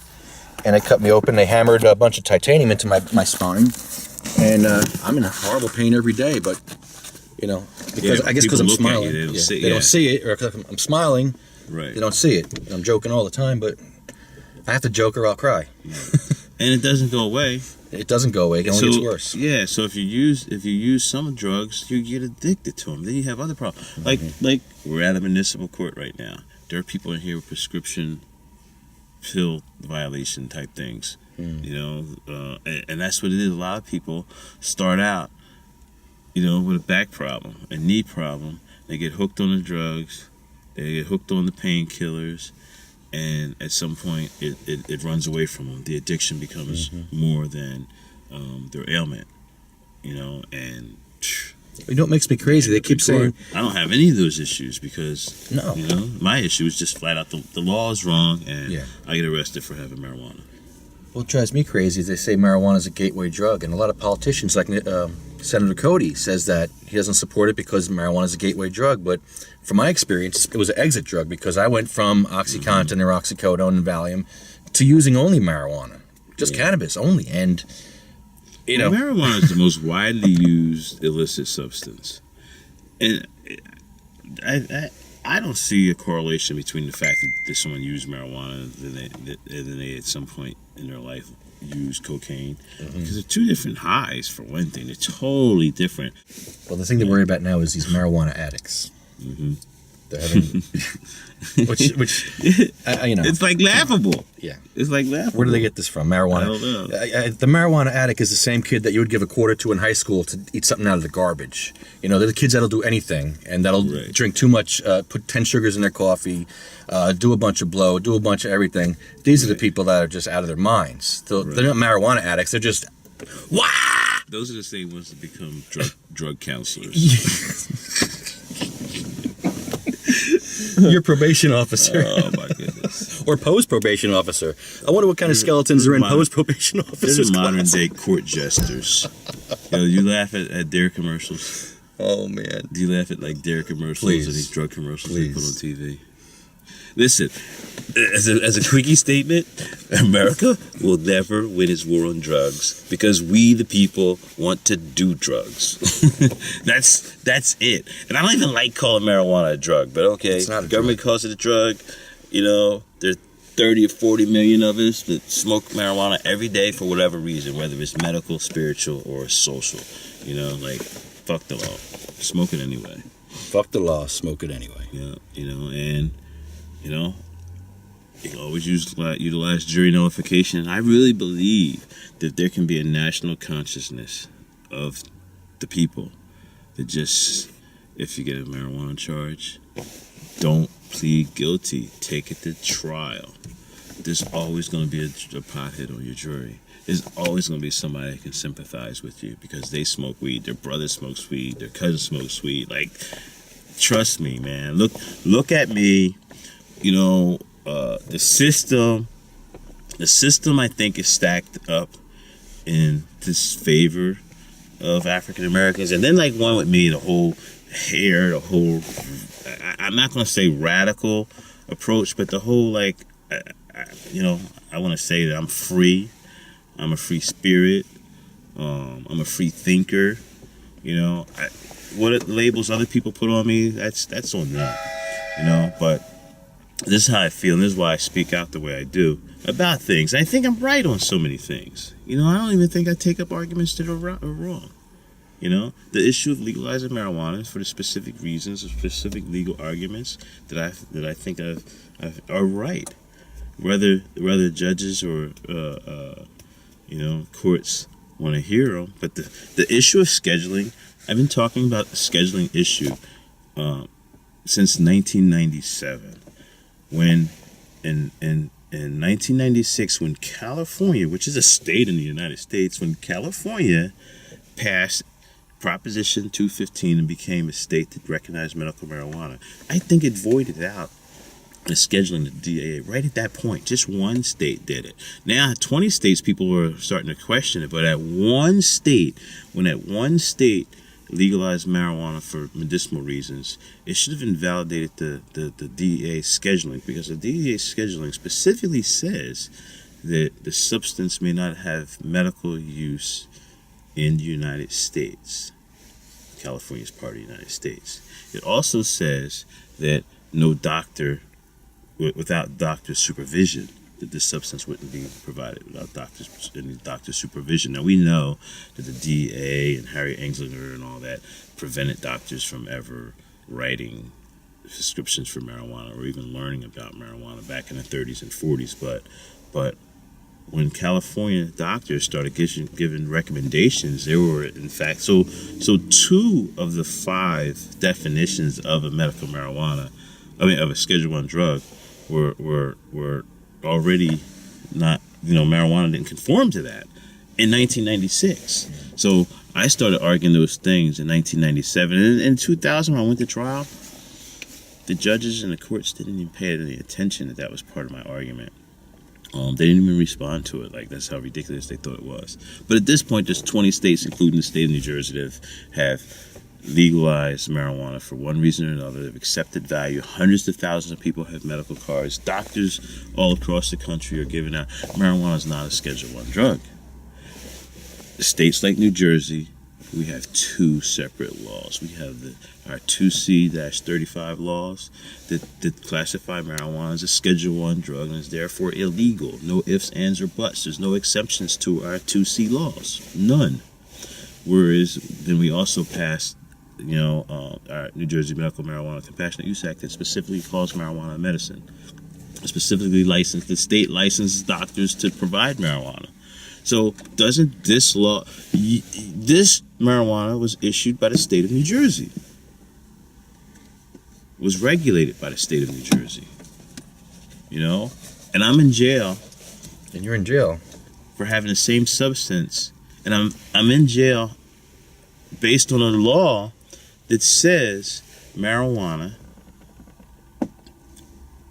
And they cut me open. They hammered a bunch of titanium into my spine, and I'm in horrible pain every day. But you know, because I guess because I'm smiling, they don't see it, or because I'm smiling, right? They don't see it. And I'm joking all the time, but I have to joke or I'll cry. And it doesn't go away. It doesn't go away. It only gets worse. Yeah. So if you use some drugs, you get addicted to them. Then you have other problems. Like we're at a municipal court right now. There are people in here with prescription pill violation type things, you know, and that's what it is. A lot of people start out, you know, with a back problem, a knee problem. They get hooked on the drugs, they get hooked on the painkillers, and at some point it runs away from them. The addiction becomes more than their ailment, you know. And you know what makes me crazy? They keep saying I don't have any of those issues because no, you know, my issue is just flat out the law is wrong, and I get arrested for having marijuana. What drives me crazy is they say marijuana is a gateway drug, and a lot of politicians, like Senator Cody, says that he doesn't support it because marijuana is a gateway drug. But from my experience, it was an exit drug because I went from OxyContin or oxycodone and Valium to using only marijuana, just cannabis only, and you know, marijuana is the most widely used illicit substance, and I don't see a correlation between the fact that someone used marijuana and they at some point in their life use cocaine, because they're two different highs. For one thing, they're totally different. Well, the thing to worry about now is these marijuana addicts. They're having, which you know, it's like laughable. Yeah, it's like laughable. Where do they get this from? Marijuana. I don't know. The marijuana addict is the same kid that you would give a quarter to in high school to eat something out of the garbage. You know, they're the kids that'll do anything and that'll drink too much, put 10 sugars in their coffee, do a bunch of blow, do a bunch of everything. These are the people that are just out of their minds. They're not marijuana addicts. They're just wah. Those are the same ones that become drug counselors. Your probation officer. Oh my goodness. Or post probation officer. I wonder what kind of skeletons are in post probation officers. They're modern day court jesters. You know, you laugh at their commercials. Oh man. Do you laugh at like their commercials and these drug commercials they put on TV? Listen, as a quickie statement, America will never win its war on drugs because we, the people, want to do drugs. That's it. And I don't even like calling marijuana a drug, but okay, it's not a government calls it a drug. You know, there's 30 or 40 million of us that smoke marijuana every day for whatever reason, whether it's medical, spiritual, or social. You know, like fuck the law. Smoke it anyway. Fuck the law, smoke it anyway. Yeah, and you can always utilize jury nullification. And I really believe that there can be a national consciousness of the people that just, if you get a marijuana charge, don't plead guilty. Take it to trial. There's always going to be a pothead on your jury. There's always going to be somebody that can sympathize with you because they smoke weed, their brother smokes weed, their cousin smokes weed. Like, trust me, man. Look at me. The system I think is stacked up in disfavor of African Americans, and then like one with me, the whole I'm not going to say radical approach, but the whole like, I want to say that I'm free. I'm a free spirit. I'm a free thinker. What labels other people put on me, that's on them. But this is how I feel, and this is why I speak out the way I do about things. I think I'm right on so many things. I don't even think I take up arguments that are wrong. The issue of legalizing marijuana is for the specific reasons or specific legal arguments that I think are right. Whether judges or courts want to hear them, but the issue of scheduling, I've been talking about the scheduling issue since 1997, when in 1996, when California, which is a state in the United States, when California passed Proposition 215 and became a state that recognized medical marijuana, I think it voided out the scheduling the DAA right at that point. Just one state did it. Now, 20 states, people were starting to question it, but when that one state legalized marijuana for medicinal reasons, it should have invalidated the DEA scheduling, because the DEA scheduling specifically says that the substance may not have medical use in the United States. California is part of the United States. It also says that no doctor, without doctor's supervision, that this substance wouldn't be provided without doctor's supervision. Now, we know that the DEA and Harry Anslinger and all that prevented doctors from ever writing prescriptions for marijuana or even learning about marijuana back in the 30s and 40s. But when California doctors started giving recommendations, there were, in fact, so 2 of the 5 definitions of a medical marijuana, of a Schedule I drug, were already not, marijuana didn't conform to that in 1996. So I started arguing those things in 1997. And in 2000, when I went to trial, the judges and the courts didn't even pay any attention that was part of my argument. They didn't even respond to it. Like, that's how ridiculous they thought it was. But at this point, there's 20 states, including the state of New Jersey, that have legalized marijuana for one reason or another. They've accepted value. Hundreds of thousands of people have medical cards. Doctors all across the country are giving out. Marijuana is not a Schedule I drug. States like New Jersey, we have 2 separate laws. We have our 2C-35 laws that classify marijuana as a Schedule I drug and is therefore illegal. No ifs, ands, or buts. There's no exceptions to our 2C laws. None. Whereas then we also passed our New Jersey Medical Marijuana Compassionate Use Act that specifically calls marijuana medicine. It specifically licensed, the state licenses doctors to provide marijuana. So doesn't this law, this marijuana was issued by the state of New Jersey, was regulated by the state of New Jersey, and I'm in jail. And you're in jail for having the same substance, and I'm in jail based on a law that says marijuana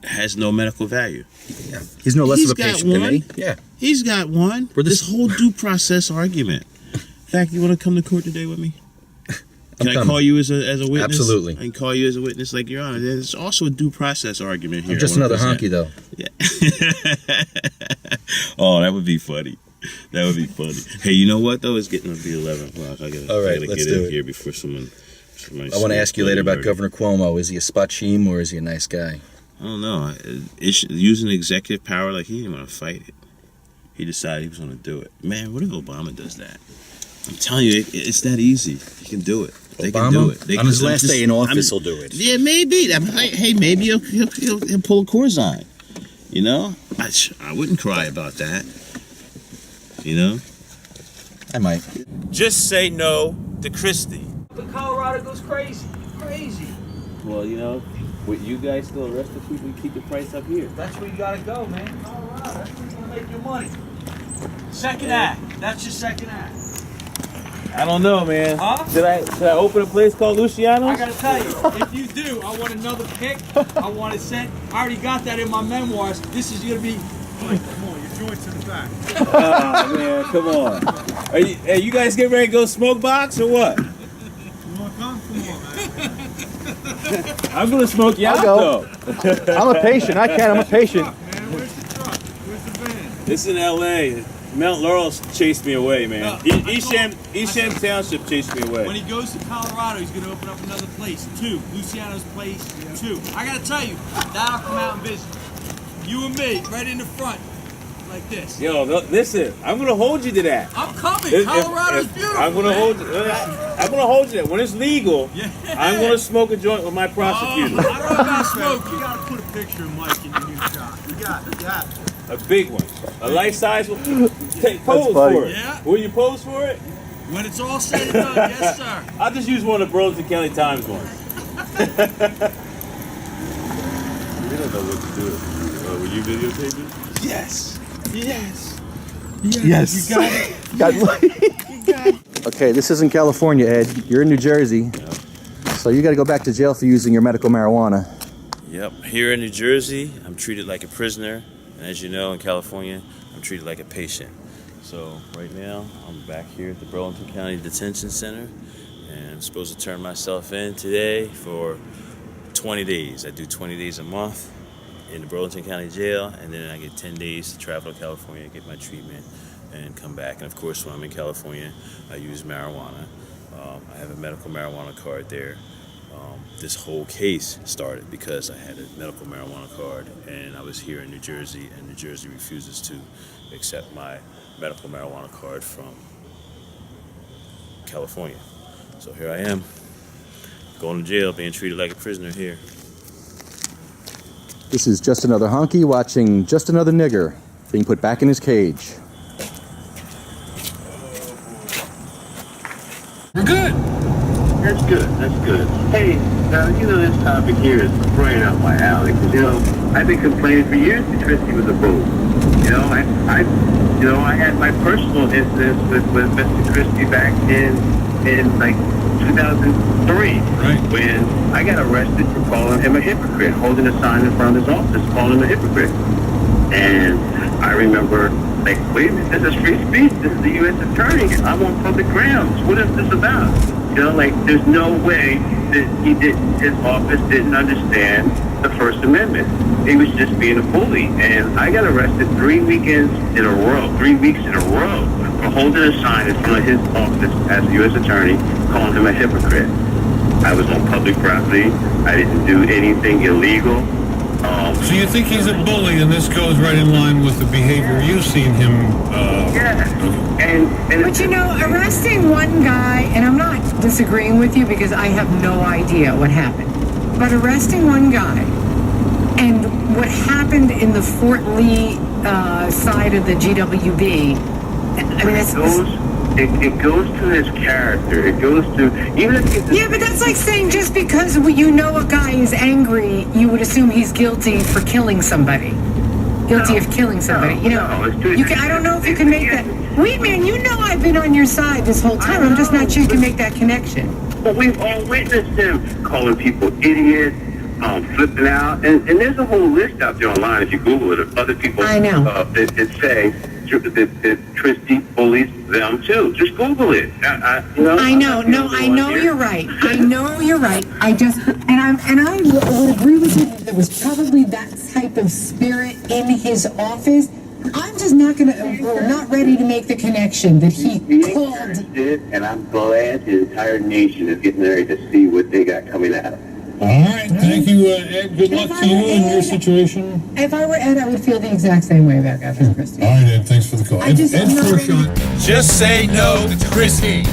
has no medical value. Yeah. He's no less of a patient than me. Yeah. He's got one. This whole due process argument. In fact, you want to come to court today with me? Can I call you as a witness? Absolutely. I can call you as a witness, like, Your Honor. There's also a due process argument here. I'm just another honky, though. Yeah. Oh, that would be funny. That would be funny. Hey, you know what, though? It's getting to be 11 o'clock. I gotta get in here before someone I want to ask you later about Governor Cuomo. Is he a spatchim or is he a nice guy? I don't know. Using executive power, like, he didn't want to fight it. He decided he was going to do it. Man, what if Obama does that? I'm telling you, it's that easy. He can do it. They can do it. On his last day in office, he'll do it. Yeah, maybe. Hey, maybe he'll pull a Corzine. You know, I wouldn't cry about that. You know, I might. just say no to Christie. But Colorado goes crazy. Crazy. Well, you know, with you guys still arresting people, you keep the price up here. That's where you gotta go, man. Colorado. That's where you're gonna make your money. Second act. That's your second act. I don't know, man. Huh? Should I open a place called Luciano? I gotta tell you, if you do, I want another pick. I want it sent. I already got that in my memoirs. This is gonna be. Mike, come on, your joints in the back. Oh man, come on. Hey, you guys get ready to go smoke box or what? You wanna come? Come on, man. I'm gonna smoke you out go. though. I'm a patient. I'm a patient. Man, where's the truck? Where's the van? It's in L.A. Mount Laurel chased me away, man. No, Eastham Township chased me away. When he goes to Colorado, he's gonna open up another place, too. Luciano's place, too. I gotta tell you, that'll come out and visit. You and me, right in the front, like this. Yo, listen, I'm gonna hold you to that. I'm coming. If- Colorado's if- beautiful. I'm gonna man. hold you. I'm gonna hold you there. When it's legal, Yeah. I'm gonna smoke a joint with my Oh, prosecutor. I don't know about smoke. You gotta put a picture of Mike in your new shot. You got it. A big one, a life size one. Pose funny. for it. Yeah. Will you pose for it? When it's all said and done, yes, sir. I'll just use one of the Burlington County Times ones. We don't know what to do. Will you videotape it? Yes. Yes. Yes. You got it. Okay, this isn't California, Ed. You're in New Jersey. So you got to go back to jail for using your medical marijuana. Yep. Here in New Jersey, I'm treated like a prisoner. And as you know, in California, I'm treated like a patient. So right now, I'm back here at the Burlington County Detention Center. And I'm supposed to turn myself in today for 20 days. I do 20 days a month in the Burlington County Jail. And then I get 10 days to travel to California, get my treatment, and come back. And of course, when I'm in California, I use marijuana. I have a medical marijuana card there. This whole case started because I had a medical marijuana card and I was here in New Jersey, and New Jersey refuses to accept my medical marijuana card from California. So here I am, going to jail, being treated like a prisoner here. This is just another honky watching just another nigger being put back in his cage. We're good. That's good. That's good. Hey, now you know this topic here is right up my alley. Cause you know I've been complaining for years that Christie was a fool. You know I had my personal incidents with Mr. Christie back in like 2003, Right. when I got arrested for calling him a hypocrite, holding a sign in front of his office calling him a hypocrite. And I remember, like, wait a minute, this is free speech. This is the U.S. Attorney. I'm on public grounds. What is this about? You know, like, there's no way that his office didn't understand the First Amendment. He was just being a bully. And I got arrested 3 weekends in a row, 3 weeks in a row, for holding a sign in front of his office as the U.S. Attorney, calling him a hypocrite. I was on public property. I didn't do anything illegal. So you think he's a bully, and this goes right in line with the behavior you've seen him. Yeah, and But you know, arresting one guy, and I'm not disagreeing with you because I have no idea what happened, but arresting one guy and what happened in the Fort Lee side of the GWB, I mean, it goes to his character. It goes to, even if he's yeah, but that's like saying just because you know a guy is angry, you would assume he's guilty for killing somebody. Guilty of killing somebody. You know, I don't know if you can make that. Weedman, you know I've been on your side this whole time. I'm just not sure you can make that connection. But we've all witnessed him calling people idiots, flipping out, and there's a whole list out there online if you Google it of other people I know. that say that Christie bullies them too. Just Google it. I know you're right. I know you're right. I would agree with you that there was probably that type of spirit in his office. I'm just not not ready to make the connection that he called. Did, and I'm glad the entire nation is getting ready to see what they got coming out of it. All right, thank you, Ed. Good luck to you in your situation. If I were Ed, I would feel the exact same way about Catherine Christie. All right, Ed, thanks for the call. I just- Ed I'm not Firshot. Just say no to Christie.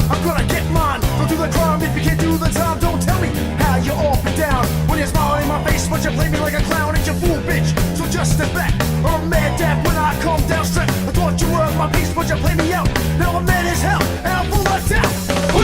I'm gonna get mine. Don't do the crime if you can't do the time. Don't tell me how you're off and down when you're smiling in my face, but you play me like a clown. Ain't you fool, bitch? So just step back, or I'm mad dad when I come down straight. I thought you were my piece, but you play me out. Now I'm mad as hell, and I'm full of doubt. Who